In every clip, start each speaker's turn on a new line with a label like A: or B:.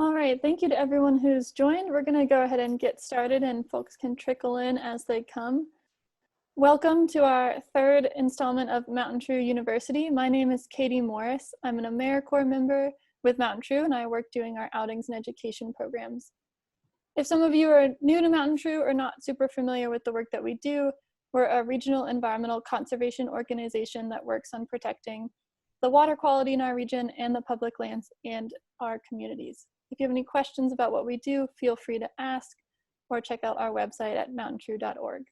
A: All right, thank you to everyone who's joined. We're going to go ahead and get started and folks can trickle in as they come. Welcome to our third installment of MountainTrue University. My name is Katie Morris. I'm an AmeriCorps member with MountainTrue and I work doing our outings and education programs. If some of you are new to MountainTrue or not super familiar with the work that we do, we're a regional environmental conservation organization that works on protecting the water quality in our region and the public lands and our communities. If you have any questions about what we do, feel free to ask or check out our website at mountaintrue.org.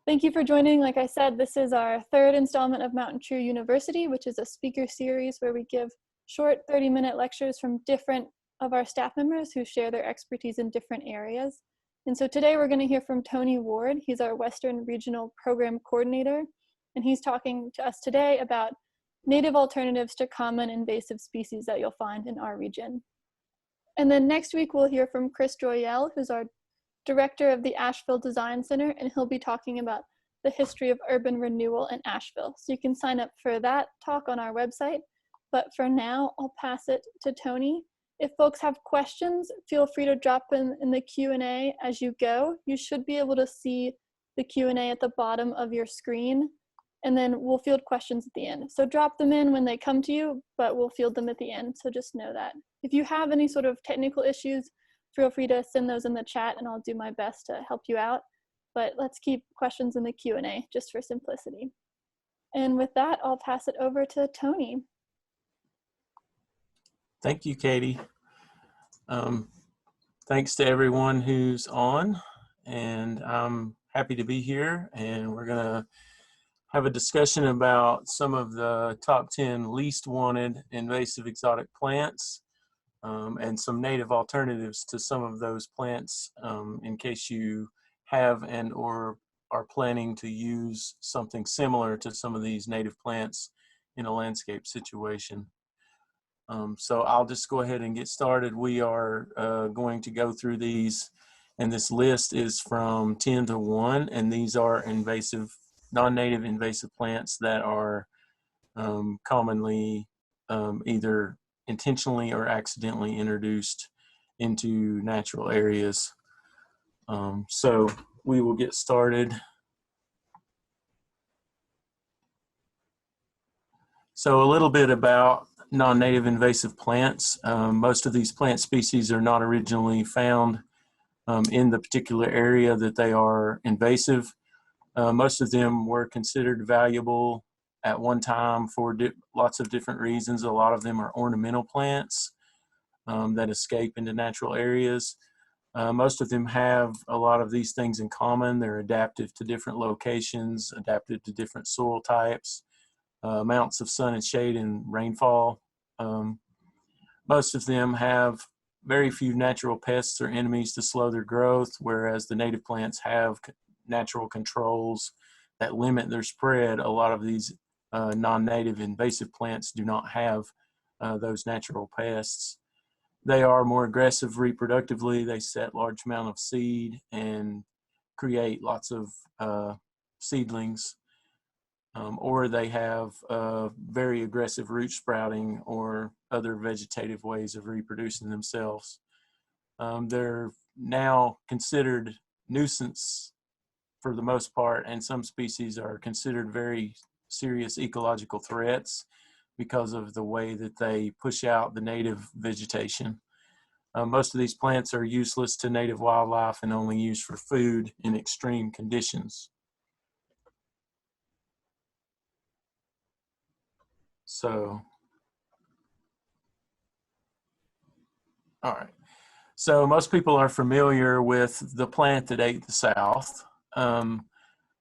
A: Thank you for joining. Like I said, this is our third installment of MountainTrue University, which is a speaker series where we give short 30-minute lectures from different of our staff members who share their expertise in different areas. And so today we're going to hear from Tony Ward. He's our Western Regional Program Coordinator, and he's talking to us today about native alternatives to common invasive species that you'll find in our region. And then next week we'll hear from Chris Joyelle, who's our Director of the Asheville Design Center, and he'll be talking about the history of urban renewal in Asheville. So you can sign up for that talk on our website. But for now, I'll pass it to Tony. If folks have questions, feel free to drop them in the Q&A as you go. You should be able to see the Q&A at the bottom of your screen, and then we'll field questions at the end. So drop them in when they come to you, but we'll field them at the end, so just know that. If you have any sort of technical issues, feel free to send those in the chat and I'll do my best to help you out. But let's keep questions in the Q&A just for simplicity. And with that, I'll pass it over to Tony.
B: Thank you, Katie. Thanks to everyone who's on, and I'm happy to be here. And we're gonna have a discussion about some of the top 10 least wanted invasive exotic plants and some native alternatives to some of those plants in case you have and or are planning to use something similar to some of these native plants in a landscape situation. So I'll just go ahead and get started. We are going to go through these, and this list is from 10 to 1, and these are invasive, non-native invasive plants that are commonly either intentionally or accidentally introduced into natural areas. So we will get started. So a little bit about non-native invasive plants. Most of these plant species are not originally found in the particular area that they are invasive. Most of them were considered valuable at one time for lots of different reasons. A lot of them are ornamental plants that escape into natural areas. Most of them have a lot of these things in common. They're adaptive to different locations, adapted to different soil types, amounts of sun and shade and rainfall. Most of them have very few natural pests or enemies to slow their growth, whereas the native plants have natural controls that limit their spread. A lot of these non-native invasive plants do not have those natural pests. They are more aggressive reproductively. They set large amount of seed and create lots of seedlings, or they have very aggressive root sprouting or other vegetative ways of reproducing themselves. They're now considered nuisance for the most part, and some species are considered very serious ecological threats because of the way that they push out the native vegetation. Most of these plants are useless to native wildlife and only used for food in extreme conditions. So, all right. So most people are familiar with the plant that ate the South.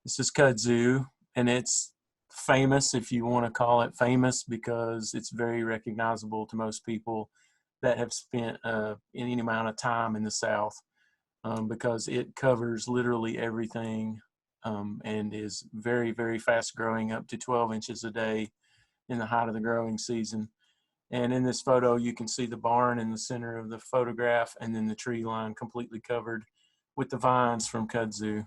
B: This is Kudzu, and it's famous, if you want to call it famous, because it's very recognizable to most people that have spent any amount of time in the South, because it covers literally everything and is very, very fast growing, up to 12 inches a day in the height of the growing season. And in this photo, you can see the barn in the center of the photograph, and then the tree line completely covered with the vines from Kudzu.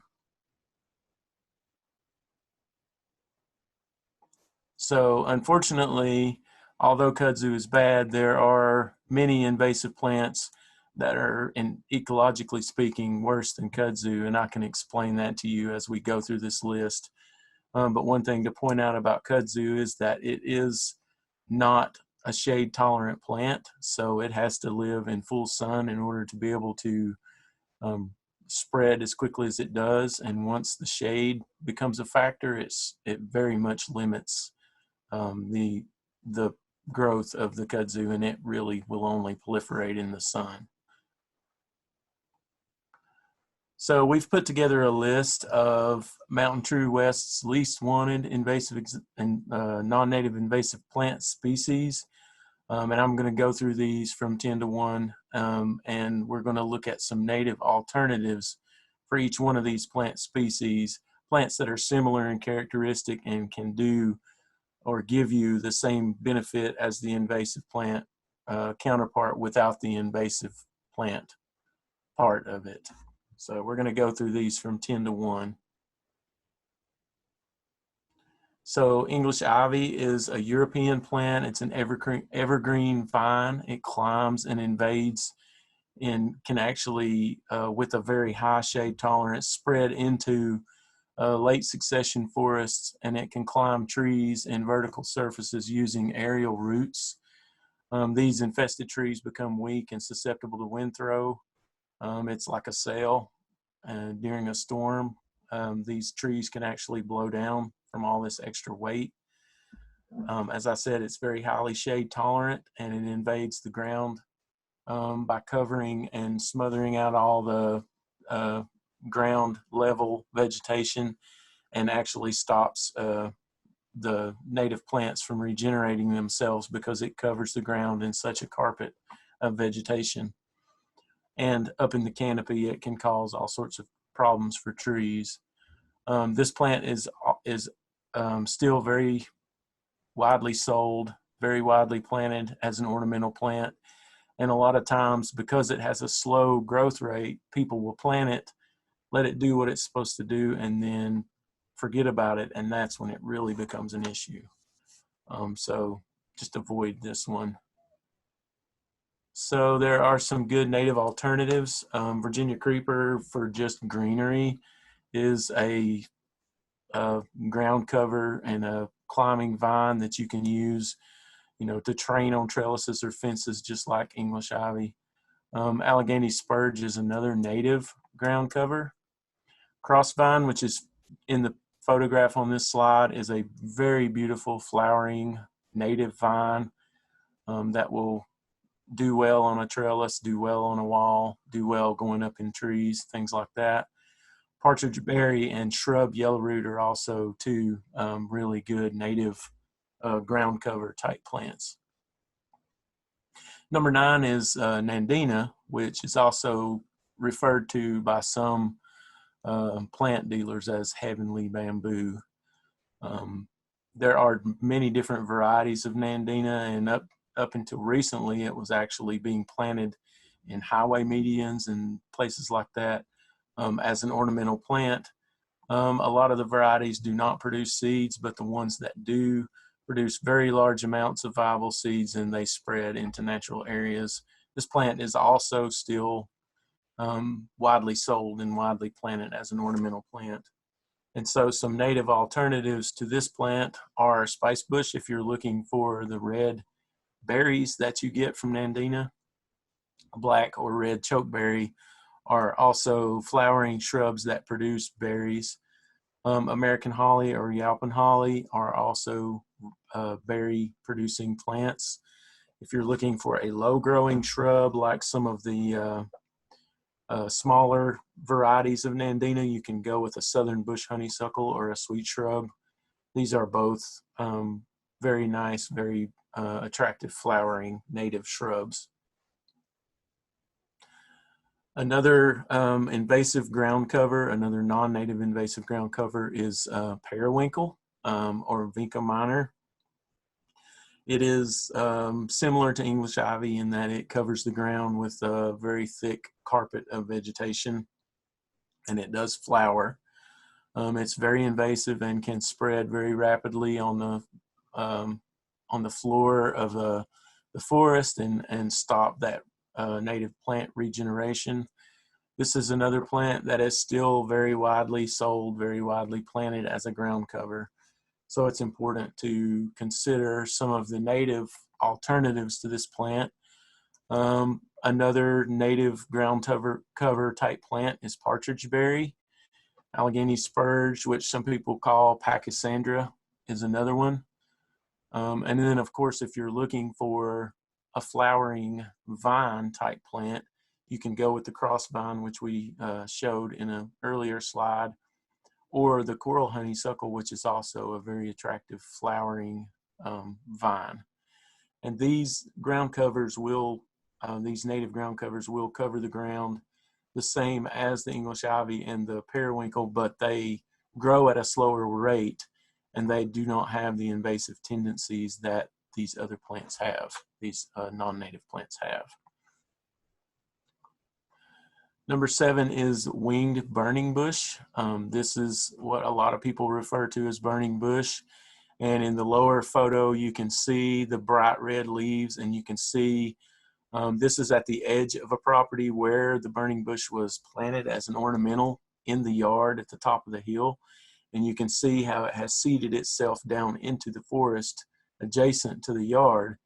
B: So unfortunately, although kudzu is bad, there are many invasive plants that are, ecologically speaking, worse than kudzu, and I can explain that to you as we go through this list. But one thing to point out about kudzu is that it is not a shade-tolerant plant, so it has to live in full sun in order to be able to spread as quickly as it does. And once the shade becomes a factor, it very much limits the growth of the kudzu, and it really will only proliferate in the sun. So we've put together a list of MountainTrue West's least wanted invasive and non-native invasive plant species. And I'm going to go through these from 10 to 1, and we're going to look at some native alternatives for each one of these plant species, plants that are similar in characteristic and can do or give you the same benefit as the invasive plant counterpart without the invasive plant part of it. So we're going to go through these from 10 to 1. So English ivy is a European plant. It's an evergreen vine. It climbs and invades and can actually, with a very high shade tolerance, spread into late succession forests, and it can climb trees and vertical surfaces using aerial roots. These infested trees become weak and susceptible to wind throw. It's like a sail, and during a storm, these trees can actually blow down from all this extra weight. As I said, it's very highly shade tolerant, and it invades the ground by covering and smothering out all the ground level vegetation, and actually stops the native plants from regenerating themselves because it covers the ground in such a carpet of vegetation. And up in the canopy, it can cause all sorts of problems for trees. This plant is still very widely sold, very widely planted as an ornamental plant. And a lot of times, because it has a slow growth rate, people will plant it, let it do what it's supposed to do, and then forget about it. And that's when it really becomes an issue. So just avoid this one. So there are some good native alternatives. Virginia Creeper, for just greenery, is a ground cover and a climbing vine that you can use, to train on trellises or fences, just like English ivy. Allegheny spurge is another native ground cover. Crossvine, which is in the photograph on this slide, is a very beautiful flowering native vine that will do well on a trellis, do well on a wall, do well going up in trees, things like that. Partridgeberry and shrub yellowroot are also two really good native ground cover type plants. Number 9 is Nandina, which is also referred to by some plant dealers as heavenly bamboo. There are many different varieties of Nandina, and up until recently, it was actually being planted in highway medians and places like that as an ornamental plant. A lot of the varieties do not produce seeds, but the ones that do produce very large amounts of viable seeds, and they spread into natural areas. This plant is also still widely sold and widely planted as an ornamental plant. And so some native alternatives to this plant are Spicebush, if you're looking for the red berries that you get from Nandina. Black or red chokeberry are also flowering shrubs that produce berries. American holly or Yalpin holly are also berry producing plants. If you're looking for a low growing shrub like some of the smaller varieties of Nandina, you can go with a southern bush honeysuckle or a sweet shrub. These are both very nice, very attractive flowering native shrubs. Another invasive ground cover, another non-native invasive ground cover is Periwinkle or Vinca minor. It is similar to English ivy in that it covers the ground with a very thick carpet of vegetation, and it does flower. It's very invasive and can spread very rapidly on on the floor of the forest and stop that native plant regeneration. This is another plant that is still very widely sold, very widely planted as a ground cover. So it's important to consider some of the native alternatives to this plant. Another native ground cover type plant is Partridgeberry. Allegheny spurge, which some people call Pachysandra, is another one. And then, of course, if you're looking for a flowering vine type plant, you can go with the cross vine, which we showed in an earlier slide, or the coral honeysuckle, which is also a very attractive flowering vine. And these ground covers will, these native ground covers will cover the ground the same as the English ivy and the periwinkle, but they grow at a slower rate and they do not have the invasive tendencies that these other plants have, these non-native plants have. Number 7 is winged burning bush. This is what a lot of people refer to as burning bush. And in the lower photo, you can see the bright red leaves, and you can see this is at the edge of a property where the burning bush was planted as an ornamental in the yard at the top of the hill. And you can see how it has seeded itself down into the forest adjacent to the yard.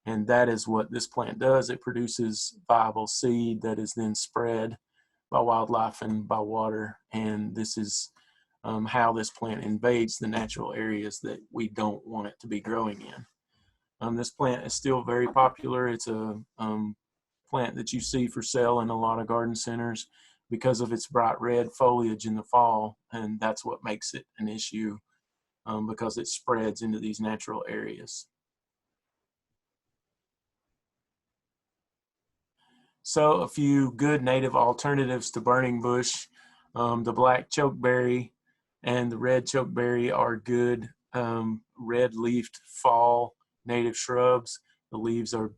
B: And that is what this plant does. It produces viable seed that is then spread by wildlife and by water. And this is how this plant invades the natural areas that we don't want it to be growing in. This plant is still very popular. It's a plant that you see for sale in a lot of garden centers because of its bright red foliage in the fall, and that's what makes it an issue because it spreads into these natural areas. So a few good native alternatives to burning bush. The black chokeberry and the red chokeberry are good red-leafed fall native shrubs. The leaves are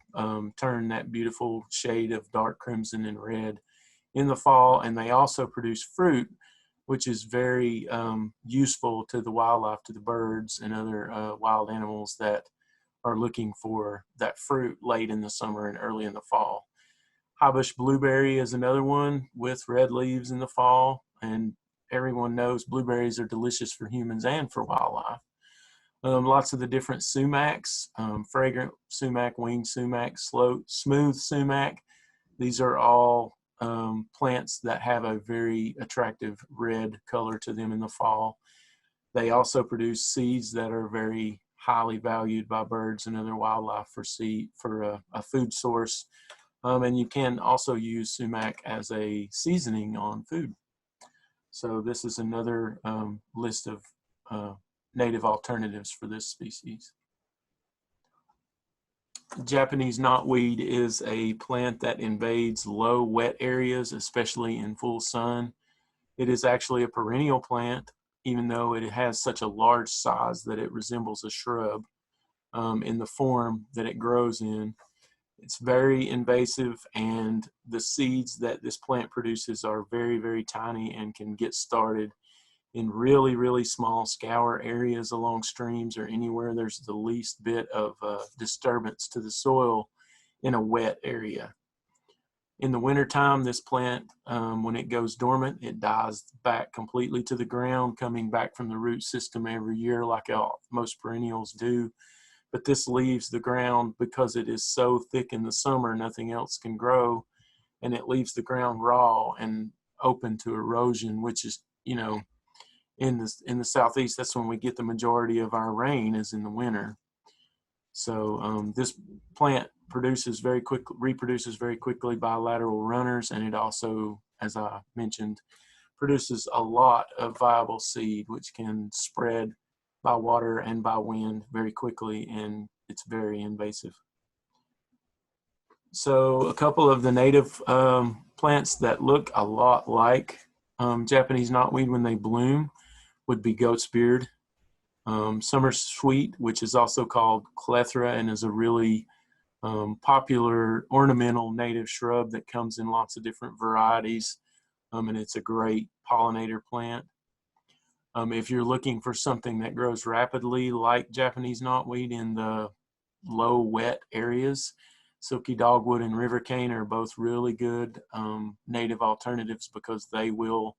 B: turn that beautiful shade of dark crimson and red in the fall, and they also produce fruit, which is very useful to the wildlife, to the birds and other wild animals that are looking for that fruit late in the summer and early in the fall. Highbush blueberry is another one with red leaves in the fall, and everyone knows blueberries are delicious for humans and for wildlife. Lots of the different sumacs, fragrant sumac, winged sumac, smooth sumac. These are all plants that have a very attractive red color to them in the fall. They also produce seeds that are very highly valued by birds and other wildlife for a food source. And you can also use sumac as a seasoning on food. So this is another list of native alternatives for this species. Japanese knotweed is a plant that invades low wet areas, especially in full sun. It is actually a perennial plant, even though it has such a large size that it resembles a shrub in the form that it grows in. It's very invasive, and the seeds that this plant produces are very, very tiny and can get started in really, really small scour areas along streams or anywhere there's the least bit of disturbance to the soil in a wet area. In the wintertime, this plant, when it goes dormant, it dies back completely to the ground, coming back from the root system every year like most perennials do. But this leaves the ground, because it is so thick in the summer, nothing else can grow, and it leaves the ground raw and open to erosion, which is, you know, in the southeast, that's when we get the majority of our rain, is in the winter. So this plant reproduces very quickly by lateral runners, and it also, as I mentioned, produces a lot of viable seed, which can spread by water and by wind very quickly, and it's very invasive. So a couple of the native plants that look a lot like Japanese knotweed when they bloom would be goat's beard, summer sweet, which is also called clethra and is a really popular ornamental native shrub that comes in lots of different varieties, and it's a great pollinator plant. If you're looking for something that grows rapidly like Japanese knotweed in the low wet areas. Silky dogwood and river cane are both really good native alternatives because they will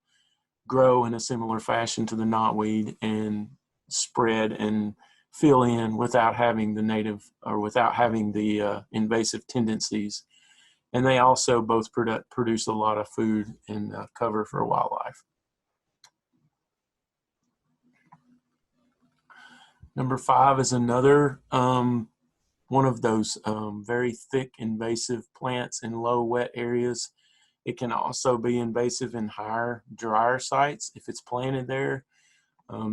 B: grow in a similar fashion to the knotweed and spread and fill in without having the native or without having the invasive tendencies. And they also both produce a lot of food and cover for wildlife. Number 5 is another one of those very thick invasive plants in low wet areas. It can also be invasive in higher, drier sites if it's planted there.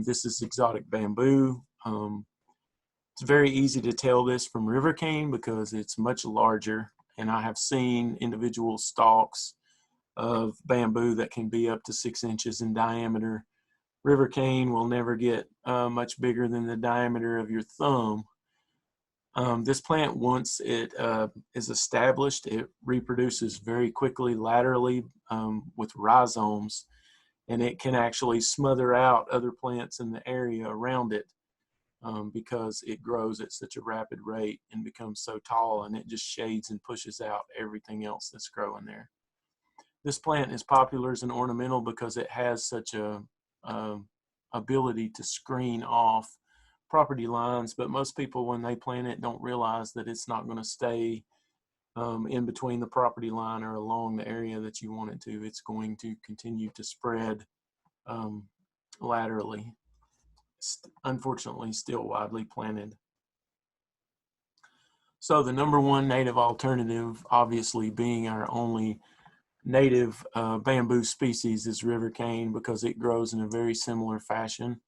B: This is exotic bamboo. It's very easy to tell this from river cane because it's much larger, and I have seen individual stalks of bamboo that can be up to 6 inches in diameter. River cane will never get much bigger than the diameter of your thumb. This plant, once it is established, it reproduces very quickly laterally with rhizomes, and it can actually smother out other plants in the area around it because it grows at such a rapid rate and becomes so tall, and it just shades and pushes out everything else that's growing there. This plant is popular as an ornamental because it has such a ability to screen off property lines, but most people, when they plant it, don't realize that it's not going to stay in between the property line or along the area that you want it to. It's going to continue to spread laterally. Unfortunately, still widely planted. So the number 1 native alternative, obviously being our only native bamboo species, is river cane because it grows in a very similar fashion.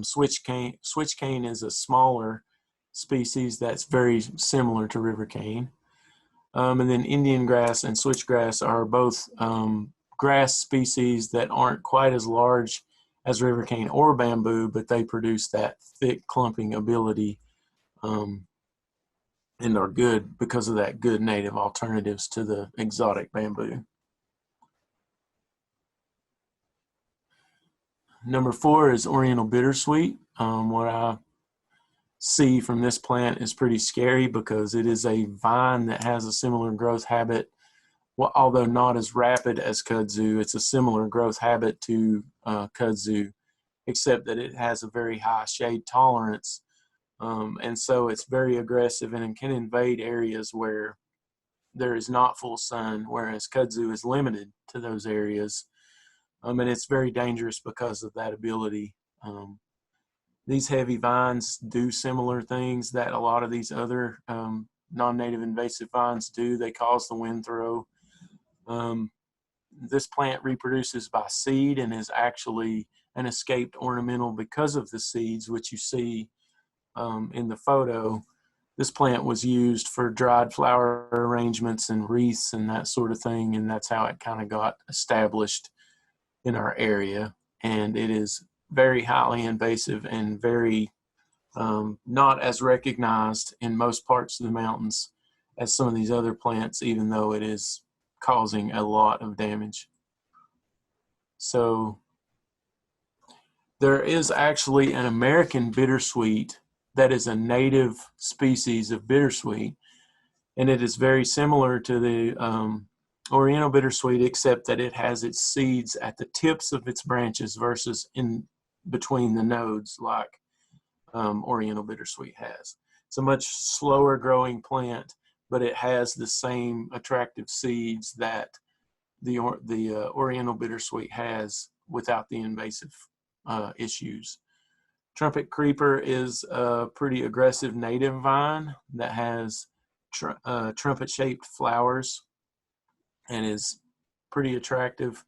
B: Switch cane is a smaller species that's very similar to river cane. And then Indian grass and switchgrass are both grass species that aren't quite as large as river cane or bamboo, but they produce that thick clumping ability and are good because of that good native alternatives to the exotic bamboo. Number 4 is Oriental Bittersweet. What I see from this plant is pretty scary because it is a vine that has a similar growth habit. Well, although not as rapid as kudzu, it's a similar growth habit to kudzu, except that it has a very high shade tolerance. And so it's very aggressive and it can invade areas where there is not full sun, whereas kudzu is limited to those areas. And it's very dangerous because of that ability. These heavy vines do similar things that a lot of these other non-native invasive vines do. They cause the wind throw. This plant reproduces by seed and is actually an escaped ornamental because of the seeds, which you see in the photo. This plant was used for dried flower arrangements and wreaths and that sort of thing, and that's how it kind of got established in our area. And it is very highly invasive and very not as recognized in most parts of the mountains as some of these other plants, even though it is causing a lot of damage. So there is actually an American bittersweet that is a native species of bittersweet, and it is very similar to the Oriental bittersweet, except that it has its seeds at the tips of its branches versus in between the nodes like Oriental bittersweet has. It's a much slower growing plant, but it has the same attractive seeds that the Oriental bittersweet has without the invasive issues. Trumpet Creeper is a pretty aggressive native vine that has trumpet-shaped flowers and is pretty attractive.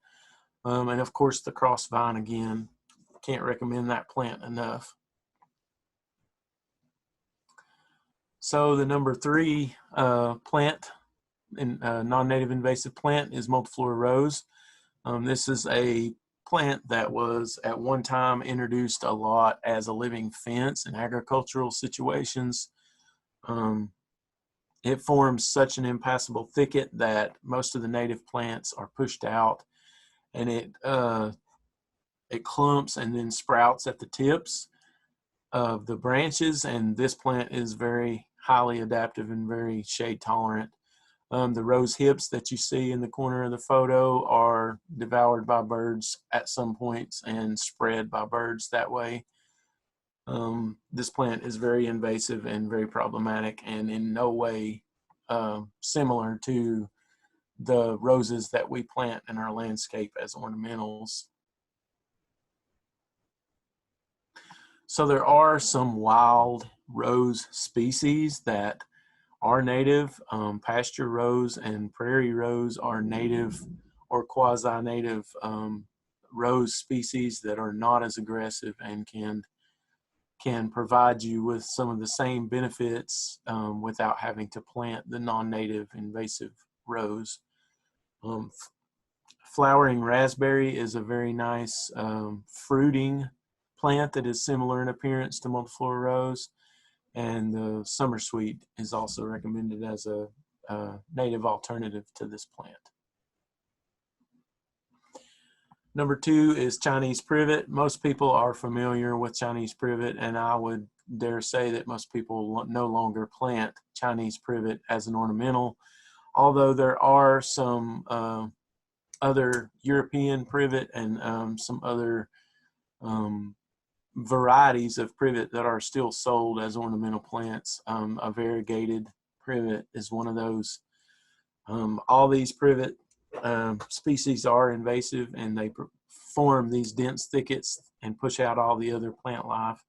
B: And of course, the cross vine, again, can't recommend that plant enough. So the number 3 plant, non-native invasive plant, is Multiflora Rose. This is a plant that was at one time introduced a lot as a living fence in agricultural situations. It forms such an impassable thicket that most of the native plants are pushed out, and it clumps and then sprouts at the tips. of the branches, and this plant is very highly adaptive and very shade tolerant. The rose hips that you see in the corner of the photo are devoured by birds at some points and spread by birds that way. This plant is very invasive and very problematic, and in no way similar to the roses that we plant in our landscape as ornamentals. So there are some wild rose species that are native. Pasture rose and prairie rose are native or quasi-native rose species that are not as aggressive and can provide you with some of the same benefits without having to plant the non-native invasive rose. Flowering raspberry is a very nice fruiting plant that is similar in appearance to Multiflora Rose, and the summer sweet is also recommended as a native alternative to this plant. Number 2 is Chinese privet. Most people are familiar with Chinese privet, and I would dare say that most people no longer plant Chinese privet as an ornamental, although there are some other European privet and some other varieties of privet that are still sold as ornamental plants. A variegated privet is one of those. All these privet species are invasive, and they form these dense thickets and push out all the other plant life.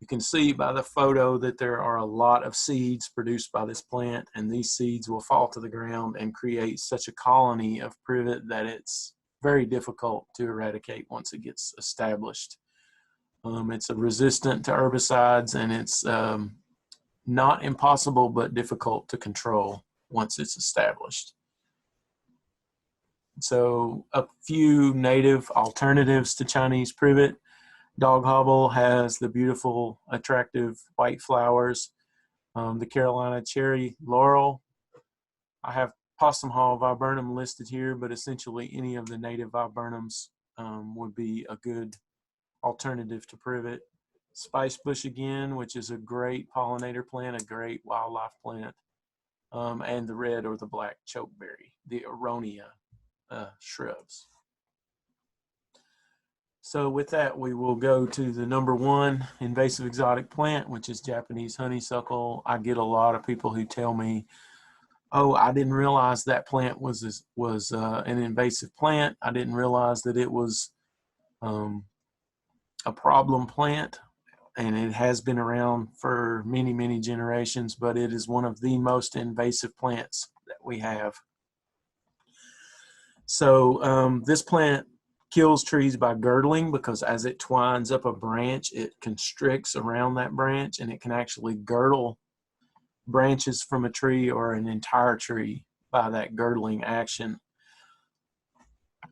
B: You can see by the photo that there are a lot of seeds produced by this plant, and these seeds will fall to the ground and create such a colony of privet that it's very difficult to eradicate once it gets established. It's resistant to herbicides, and it's not impossible but difficult to control once it's established. So a few native alternatives to Chinese privet. Dog hobble has the beautiful, attractive white flowers. The Carolina cherry laurel. I have possum haw viburnum listed here, but essentially any of the native viburnums would be a good alternative to privet. Spicebush again, which is a great pollinator plant, a great wildlife plant. And the red or the black chokeberry, the Aronia shrubs. So with that, we will go to the number 1 invasive exotic plant, which is Japanese honeysuckle. I get a lot of people who tell me, oh, I didn't realize that plant was an invasive plant. I didn't realize that it was a problem plant, and it has been around for many, many generations, but it is one of the most invasive plants that we have. So this plant kills trees by girdling, because as it twines up a branch, it constricts around that branch, and it can actually girdle branches from a tree or an entire tree by that girdling action.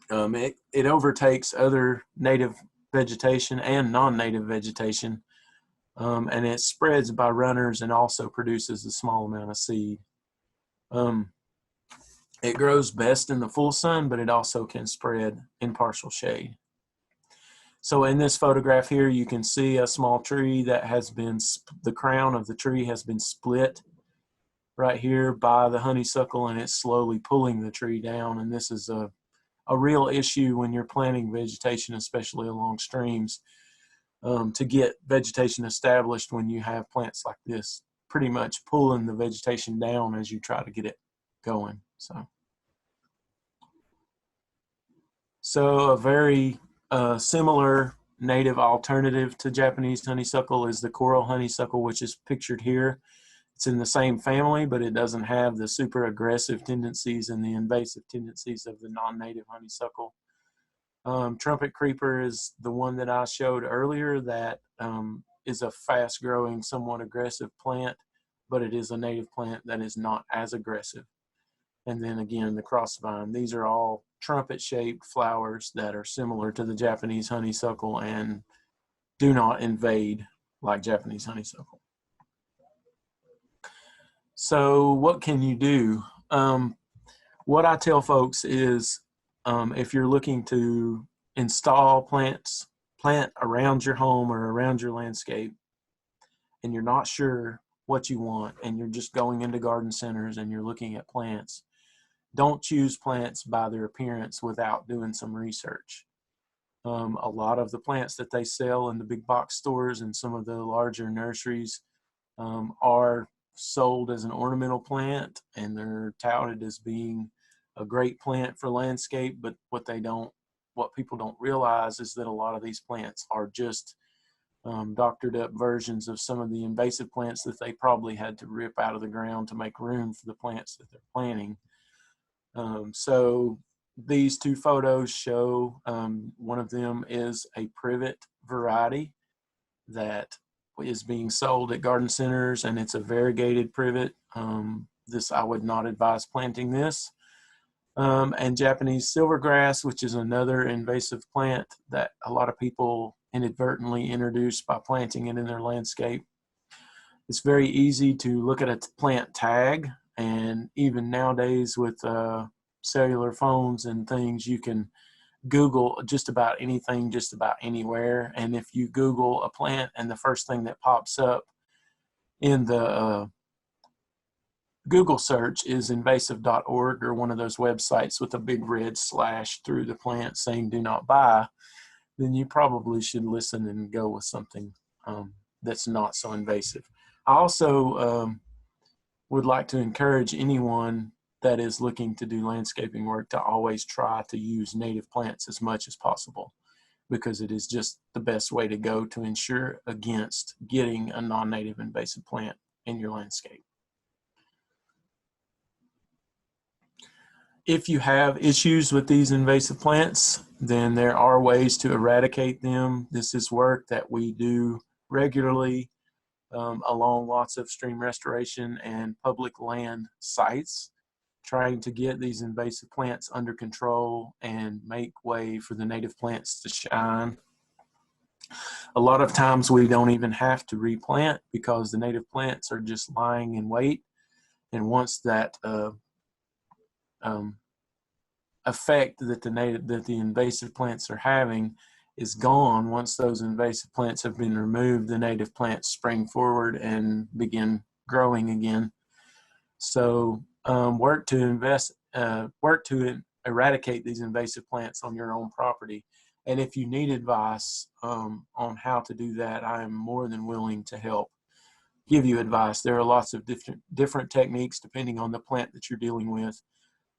B: It overtakes other native vegetation and non-native vegetation, and it spreads by runners and also produces a small amount of seed. It grows best in the full sun, but it also can spread in partial shade. So in this photograph here, you can see a small tree that has been, the crown of the tree has been split right here by the honeysuckle, and it's slowly pulling the tree down. And this is a real issue when you're planting vegetation, especially along streams, to get vegetation established when you have plants like this pretty much pulling the vegetation down as you try to get it going. So a very similar native alternative to Japanese honeysuckle is the coral honeysuckle, which is pictured here. It's in the same family, but it doesn't have the super aggressive tendencies and the invasive tendencies of the non-native honeysuckle. Trumpet Creeper is the one that I showed earlier that is a fast-growing, somewhat aggressive plant, but it is a native plant that is not as aggressive. And then again, the crossvine. These are all trumpet-shaped flowers that are similar to the Japanese honeysuckle and do not invade like Japanese honeysuckle. So what can you do? What I tell folks is if you're looking to install plant plant around your home or around your landscape, and you're not sure what you want, and you're just going into garden centers and you're looking at plants, don't choose plants by their appearance without doing some research. A lot of the plants that they sell in the big box stores and some of the larger nurseries are sold as an ornamental plant, and they're touted as being a great plant for landscape. But what people don't realize is that a lot of these plants are just doctored up versions of some of the invasive plants that they probably had to rip out of the ground to make room for the plants that they're planting. So these two photos show, one of them is a privet variety that is being sold at garden centers, and it's a variegated privet. I would not advise planting this. And Japanese silvergrass, which is another invasive plant that a lot of people inadvertently introduce by planting it in their landscape. It's very easy to look at a plant tag, and even nowadays with cellular phones and things, you can Google just about anything, just about anywhere. And if you Google a plant and the first thing that pops up in the Google search is invasive.org, or one of those websites with a big red slash through the plant saying do not buy, then you probably should listen and go with something that's not so invasive. I also would like to encourage anyone that is looking to do landscaping work to always try to use native plants as much as possible, because it is just the best way to go to ensure against getting a non-native invasive plant in your landscape. If you have issues with these invasive plants, then there are ways to eradicate them. This is work that we do regularly along lots of stream restoration and public land sites, trying to get these invasive plants under control and make way for the native plants to shine. A lot of times we don't even have to replant because the native plants are just lying in wait. And once that effect that the invasive plants are having is gone, once those invasive plants have been removed, the native plants spring forward and begin growing again. So work to eradicate these invasive plants on your own property. And if you need advice on how to do that, I am more than willing to help give you advice. There are lots of different techniques depending on the plant that you're dealing with.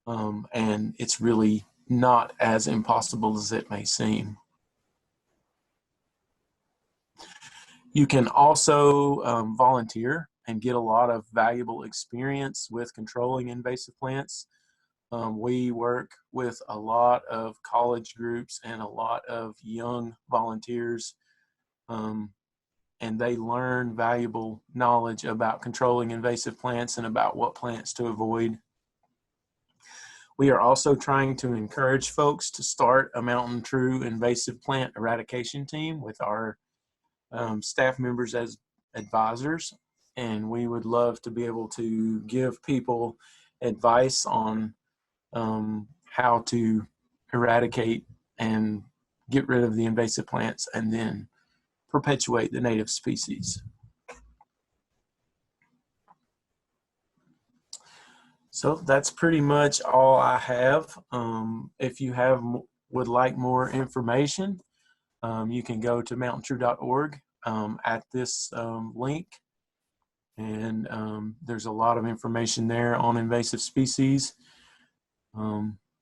B: And it's really not as impossible as it may seem. You can also volunteer and get a lot of valuable experience with controlling invasive plants. We work with a lot of college groups and a lot of young volunteers, and they learn valuable knowledge about controlling invasive plants and about what plants to avoid. We are also trying to encourage folks to start a MountainTrue invasive plant eradication team with our staff members as advisors, and we would love to be able to give people advice on how to eradicate and get rid of the invasive plants and then perpetuate the native species. So that's pretty much all I have. If you would like more information, you can go to mountaintrue.org at this link, and there's a lot of information there on invasive species.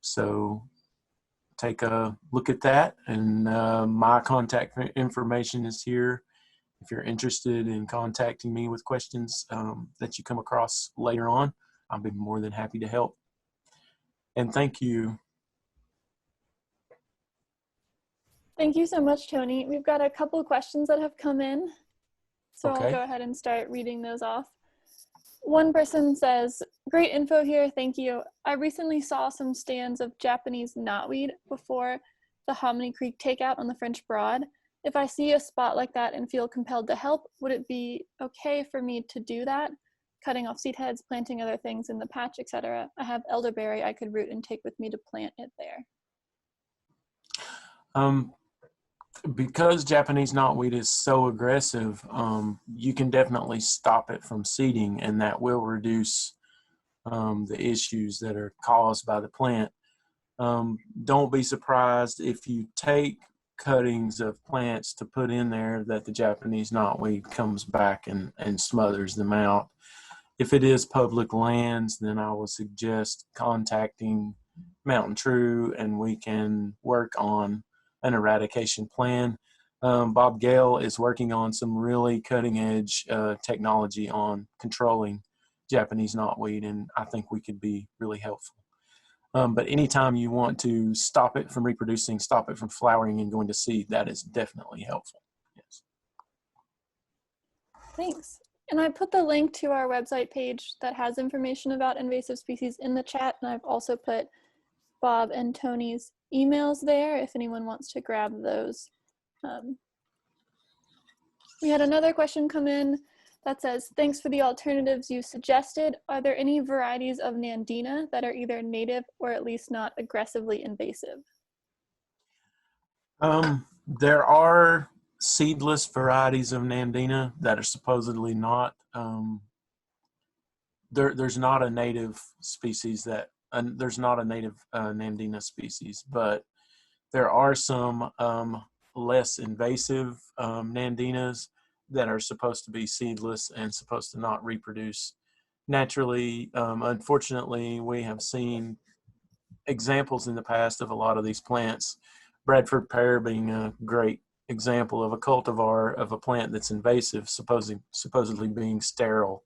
B: So take a look at that, and my contact information is here. If you're interested in contacting me with questions that you come across later on, I'll be more than happy to help. And thank you.
A: Thank you so much, Tony. We've got a couple of questions that have come in, so
B: Okay.
A: I'll go ahead and start reading those off. One person says, great info here, thank you. I recently saw some stands of Japanese knotweed before the Hominy Creek takeout on the French Broad. If I see a spot like that and feel compelled to help, would it be okay for me to do that? Cutting off seed heads, planting other things in the patch, etc. I have elderberry I could root and take with me to plant it there.
B: Because Japanese knotweed is so aggressive, you can definitely stop it from seeding, and that will reduce the issues that are caused by the plant. Don't be surprised if you take cuttings of plants to put in there that the Japanese knotweed comes back and smothers them out. If it is public lands, then I would suggest contacting MountainTrue and we can work on an eradication plan. Bob Gale is working on some really cutting edge technology on controlling Japanese knotweed, and I think we could be really helpful. But anytime you want to stop it from reproducing, stop it from flowering and going to seed, that is definitely helpful. Yes.
A: Thanks. And I put the link to our website page that has information about invasive species in the chat, and I've also put Bob and Tony's emails there if anyone wants to grab those. We had another question come in that says, thanks for the alternatives you suggested. Are there any varieties of Nandina that are either native or at least not aggressively invasive?
B: There are seedless varieties of Nandina that are supposedly not, there's not a native species that, there's not a native Nandina species, but there are some less invasive Nandinas that are supposed to be seedless and supposed to not reproduce naturally. Unfortunately, we have seen examples in the past of a lot of these plants, Bradford pear being a great example of a cultivar of a plant that's invasive, supposedly being sterile.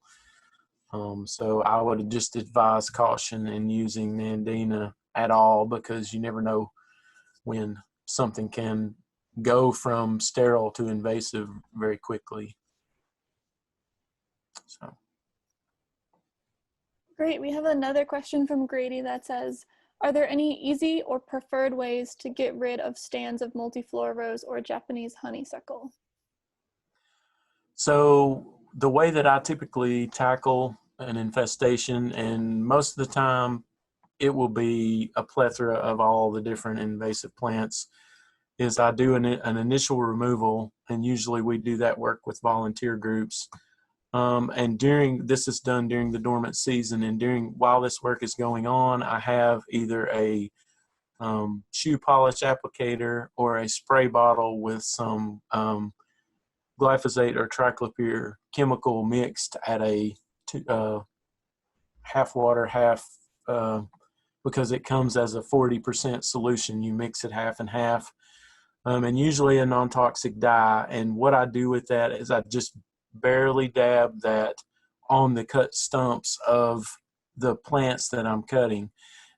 B: So I would just advise caution in using Nandina at all, because you never know when something can go from sterile to invasive very quickly. So.
A: Great, we have another question from Grady that says, are there any easy or preferred ways to get rid of stands of Multiflora Rose or Japanese honeysuckle?
B: So the way that I typically tackle an infestation, and most of the time it will be a plethora of all the different invasive plants, is I do an initial removal, and usually we do that work with volunteer groups. And this is done during the dormant season, and while this work is going on, I have either a shoe polish applicator or a spray bottle with some glyphosate or triclopyr chemical mixed at a half water, half, because it comes as a 40% solution. You mix it half and half, and usually a non-toxic dye. And what I do with that is I just barely dab that on the cut stumps of the plants that I'm cutting.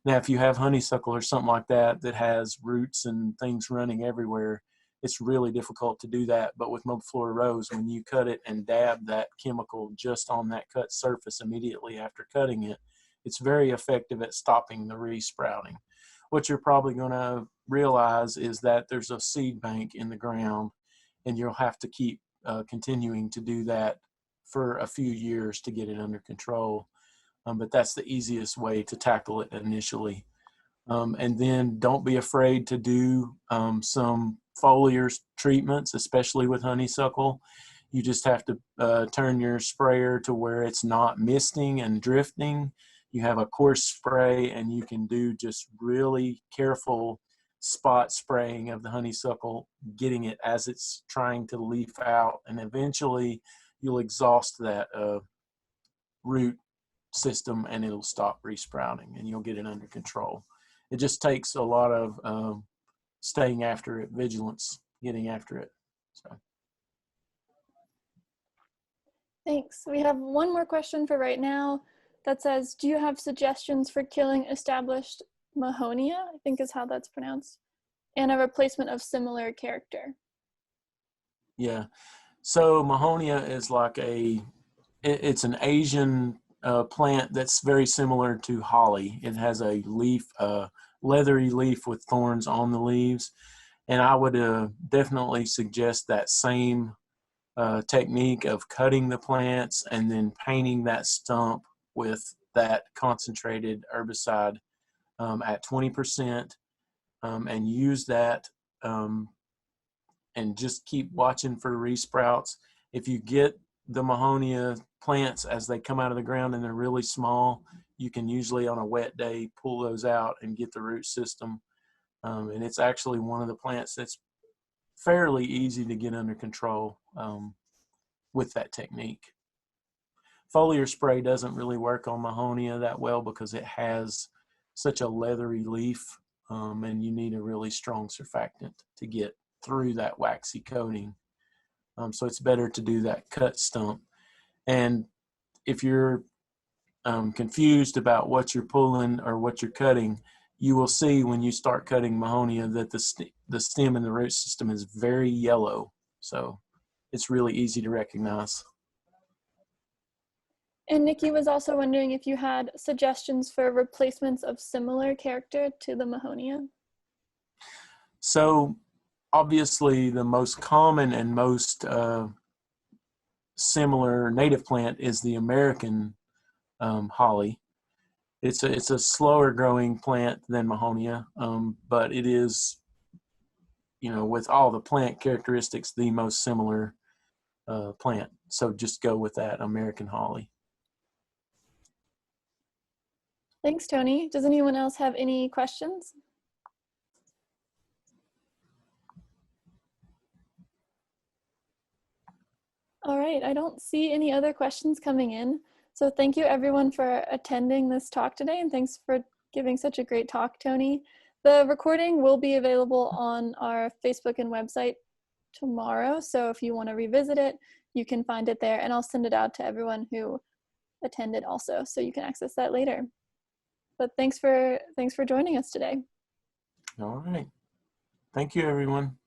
B: Now, if you have honeysuckle or something like that that has roots and things running everywhere, it's really difficult to do that. But with Multiflora Rose, when you cut it and dab that chemical just on that cut surface immediately after cutting it, it's very effective at stopping the resprouting. What you're probably going to realize is that there's a seed bank in the ground, and you'll have to keep continuing to do that for a few years to get it under control. But that's the easiest way to tackle it initially. And then don't be afraid to do some foliar treatments, especially with honeysuckle. You just have to turn your sprayer to where it's not misting and drifting. You have a coarse spray, and you can do just really careful spot spraying of the honeysuckle, getting it as it's trying to leaf out, and eventually you'll exhaust that root system and it'll stop resprouting and you'll get it under control. It just takes a lot of staying after it, vigilance, getting after it. So.
A: Thanks. We have one more question for right now that says, do you have suggestions for killing established Mahonia, I think is how that's pronounced, and a replacement of similar character?
B: Yeah, so Mahonia is like it's an Asian plant that's very similar to holly. It has a leaf, leathery leaf with thorns on the leaves, and I would definitely suggest that same technique of cutting the plants and then painting that stump with that concentrated herbicide at 20%, and use that and just keep watching for resprouts. If you get the Mahonia plants as they come out of the ground and they're really small, you can usually on a wet day pull those out and get the root system. And it's actually one of the plants that's fairly easy to get under control with that technique. Foliar spray doesn't really work on Mahonia that well because it has such a leathery leaf, and you need a really strong surfactant to get through that waxy coating. So it's better to do that cut stump. And if you're confused about what you're pulling or what you're cutting, you will see when you start cutting Mahonia that the stem and the root system is very yellow. So it's really easy to recognize.
A: And Nikki was also wondering if you had suggestions for replacements of similar character to the Mahonia.
B: So obviously the most common and most similar native plant is the American holly. It's a slower growing plant than Mahonia, but it is, with all the plant characteristics, the most similar plant. So just go with that American holly.
A: Thanks, Tony. Does anyone else have any questions? All right, I don't see any other questions coming in. So thank you everyone for attending this talk today, and thanks for giving such a great talk, Tony. The recording will be available on our Facebook and website tomorrow, so if you want to revisit it, you can find it there, and I'll send it out to everyone who attended also, so you can access that later. But thanks for joining us today.
B: All right. Thank you, everyone.